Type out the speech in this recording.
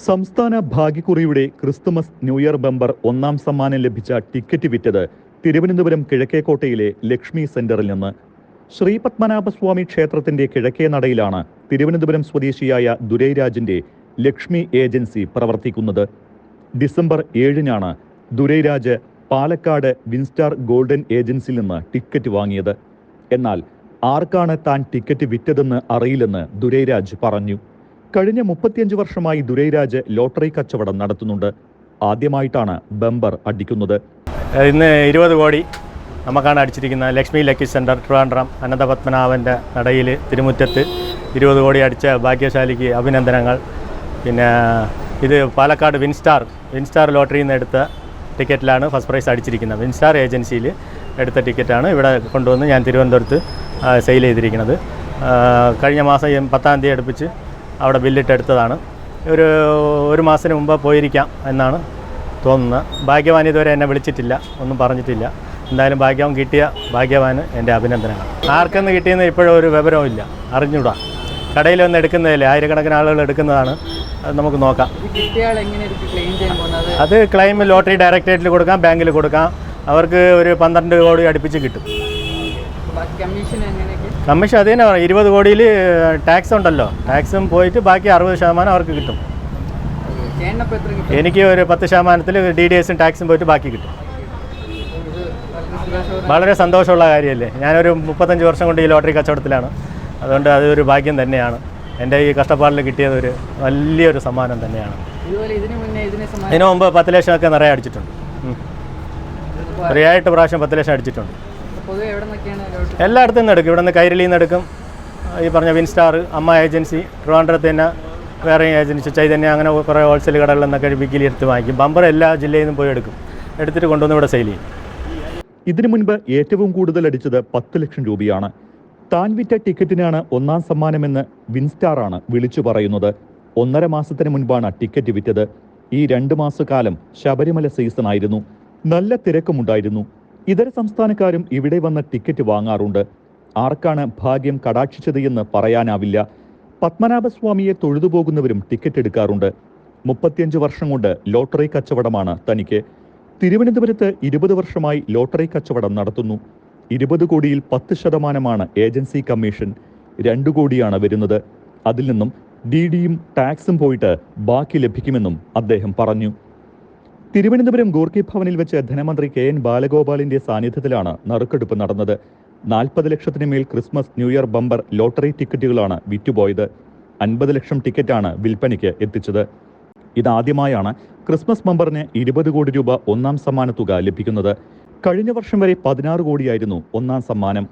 സംസ്ഥാന ഭാഗ്യക്കുറിയുടെ Christmas new year bumper ഒന്നാം സമ്മാനം ലഭിച്ച ടിക്കറ്റ് വിറ്റത് തിരുവനന്തപുരം കിഴക്കേക്കോട്ടയിലെ ലക്ഷ്മി സെന്ററിൽ നിന്ന്. ശ്രീ പത്മനാഭസ്വാമി ക്ഷേത്രത്തിന്റെ കിഴക്കേ നടയിലാണ് തിരുവനന്തപുരം സ്വദേശിയായ ദുരൈരാജിന്റെ ലക്ഷ്മി ഏജൻസി പ്രവർത്തിക്കുന്നത്. December 7-നാണ് Durairaj Palakkad Winstar golden ഏജൻസിയിൽ നിന്ന് ടിക്കറ്റ് വാങ്ങിയത്. എന്നാൽ ആർക്കാണ് താൻ ടിക്കറ്റ് വിറ്റതെന്ന് അറിയില്ലെന്ന് ദുരൈരാജ് പറഞ്ഞു. കഴിഞ്ഞ 35 വർഷമായി ദുരൈരാജ് ലോട്ടറി കച്ചവടം നടത്തുന്നുണ്ട്. ആദ്യമായിട്ടാണ് ബമ്പർ അടിക്കുന്നത്. ഇന്ന് 20 കോടി നമുക്കാണ് അടിച്ചിരിക്കുന്നത്. ലക്ഷ്മി ലക്കി സെൻറ്റർ ട്രിവാൻഡ്രം അനന്തപത്മനാഭൻ്റെ നടയിൽ തിരുമുറ്റത്ത് 20 കോടി അടിച്ച ഭാഗ്യശാലിക്ക് അഭിനന്ദനങ്ങൾ. പിന്നെ ഇത് പാലക്കാട് വിൻസ്റ്റാർ ലോട്ടറിയിൽ നിന്ന് എടുത്ത ടിക്കറ്റിലാണ് ഫസ്റ്റ് പ്രൈസ് അടിച്ചിരിക്കുന്നത്. വിൻസ്റ്റാർ ഏജൻസിയിൽ എടുത്ത ടിക്കറ്റാണ് ഇവിടെ കൊണ്ടുവന്ന് ഞാൻ തിരുവനന്തപുരത്ത് സെയിൽ ചെയ്തിരിക്കുന്നത്. കഴിഞ്ഞ മാസം 10-ാം തീയതി അടുപ്പിച്ച് അവിടെ ബില്ലിട്ടെടുത്തതാണ്. ഒരു മാസത്തിന് മുമ്പ് പോയിരിക്കാം എന്നാണ് തോന്നുന്നത്. ഭാഗ്യവാൻ ഇതുവരെ എന്നെ വിളിച്ചിട്ടില്ല, ഒന്നും പറഞ്ഞിട്ടില്ല. എന്തായാലും ഭാഗ്യം കിട്ടിയ ഭാഗ്യവാന് എൻ്റെ അഭിനന്ദനങ്ങൾ. ആർക്കെന്ന് കിട്ടിയെന്ന് ഇപ്പോഴും ഒരു വിവരവും ഇല്ല, അറിഞ്ഞൂടാ. കടയിലൊന്നും എടുക്കുന്നതല്ലേ, ആയിരക്കണക്കിന് ആളുകൾ എടുക്കുന്നതാണ്. അത് നമുക്ക് നോക്കാം. അത് ക്ലെയിം ലോട്ടറി ഡയറക്ടറേറ്റിൽ കൊടുക്കാം, ബാങ്കിൽ കൊടുക്കാം. അവർക്ക് ഒരു 12 കോടി അടുപ്പിച്ച് കിട്ടും. കമ്മീഷൻ അതേ 20 കോടിയിൽ ടാക്സ് ഉണ്ടല്ലോ, ടാക്സും പോയിട്ട് ബാക്കി 60% അവർക്ക് കിട്ടും. എനിക്ക് ഒരു 10% DDSും ടാക്സും പോയിട്ട് ബാക്കി കിട്ടും. വളരെ സന്തോഷമുള്ള കാര്യമല്ലേ. ഞാനൊരു 35 വർഷം കൊണ്ട് ഈ ലോട്ടറി കച്ചവടത്തിലാണ്. അതുകൊണ്ട് അതൊരു ഭാഗ്യം തന്നെയാണ്. എൻ്റെ ഈ കഷ്ടപ്പാടിൽ കിട്ടിയത് ഒരു വലിയൊരു സമ്മാനം തന്നെയാണ്. ഇതിനു മുമ്പ് 10 ലക്ഷമൊക്കെ നിറയെ അടിച്ചിട്ടുണ്ട്. ഫ്രീ ആയിട്ട് പ്രാവശ്യം 10 ലക്ഷം അടിച്ചിട്ടുണ്ട്. എല്ലായിടത്തും നിന്ന് എടുക്കും. ഇവിടെ നിന്ന് കൈരളിയിൽ നിന്ന് എടുക്കും. ഈ പറഞ്ഞ വിൻസ്റ്റാർ, അമ്മ ഏജൻസി, ട്രിവാൻഡ്രത്ത് തന്നെ വേറെ ഏജൻസി, ചൈതന്യ, അങ്ങനെ കുറേ ഹോൾസെയിൽ കടകളിൽ നിന്നൊക്കെ ബിക്കിലി എടുത്ത് വാങ്ങിക്കും. ബമ്പർ എല്ലാ ജില്ലയിൽ നിന്നും പോയി എടുക്കും. എടുത്തിട്ട് കൊണ്ടുവന്ന് ഇവിടെ സെയിൽ ചെയ്യും. ഇതിനു മുൻപ് ഏറ്റവും കൂടുതൽ അടിച്ചത് 10 ലക്ഷം രൂപയാണ്. താൻ വിറ്റ ടിക്കറ്റിനാണ് ഒന്നാം സമ്മാനമെന്ന് വിൻസ്റ്റാറാണ് വിളിച്ചു പറയുന്നത്. 1.5 മാസത്തിന് മുൻപാണ് ടിക്കറ്റ് വിറ്റത്. ഈ 2 മാസക്കാലം ശബരിമല സീസൺ ആയിരുന്നു. നല്ല തിരക്കുമുണ്ടായിരുന്നു. ഇതര സംസ്ഥാനക്കാരും ഇവിടെ വന്ന് ടിക്കറ്റ് വാങ്ങാറുണ്ട്. ആർക്കാണ് ഭാഗ്യം കടാക്ഷിച്ചത് എന്ന് പറയാനാവില്ല. പത്മനാഭസ്വാമിയെ തൊഴുതുപോകുന്നവരും ടിക്കറ്റ് എടുക്കാറുണ്ട്. 35 വർഷം കൊണ്ട് ലോട്ടറി കച്ചവടമാണ് തനിക്ക്. തിരുവനന്തപുരത്ത് 20 വർഷമായി ലോട്ടറി കച്ചവടം നടത്തുന്നു. 20 കോടിയിൽ 10% ഏജൻസി കമ്മീഷൻ. 2 കോടിയാണ് വരുന്നത്. അതിൽ നിന്നും DDയും ടാക്സും പോയിട്ട് ബാക്കി ലഭിക്കുമെന്നും അദ്ദേഹം പറഞ്ഞു. തിരുവനന്തപുരം ഗോർക്കി ഭവനിൽ വെച്ച് ധനമന്ത്രി KN ബാലഗോപാലിന്റെ സാന്നിധ്യത്തിലാണ് നറുക്കെടുപ്പ് നടന്നത്. 40 ലക്ഷത്തിന് മേൽ Christmas new year bumper lottery ടിക്കറ്റുകളാണ് വിറ്റുപോയത്. 50 ലക്ഷം ടിക്കറ്റാണ് വിൽപ്പനയ്ക്ക് എത്തിച്ചത്. ഇതാദ്യമായാണ് ക്രിസ്മസ് ബമ്പറിന് 20 കോടി രൂപ ഒന്നാം സമ്മാന തുക ലഭിക്കുന്നത്. കഴിഞ്ഞ വർഷം വരെ 16 കോടിയായിരുന്നു ഒന്നാം സമ്മാനം.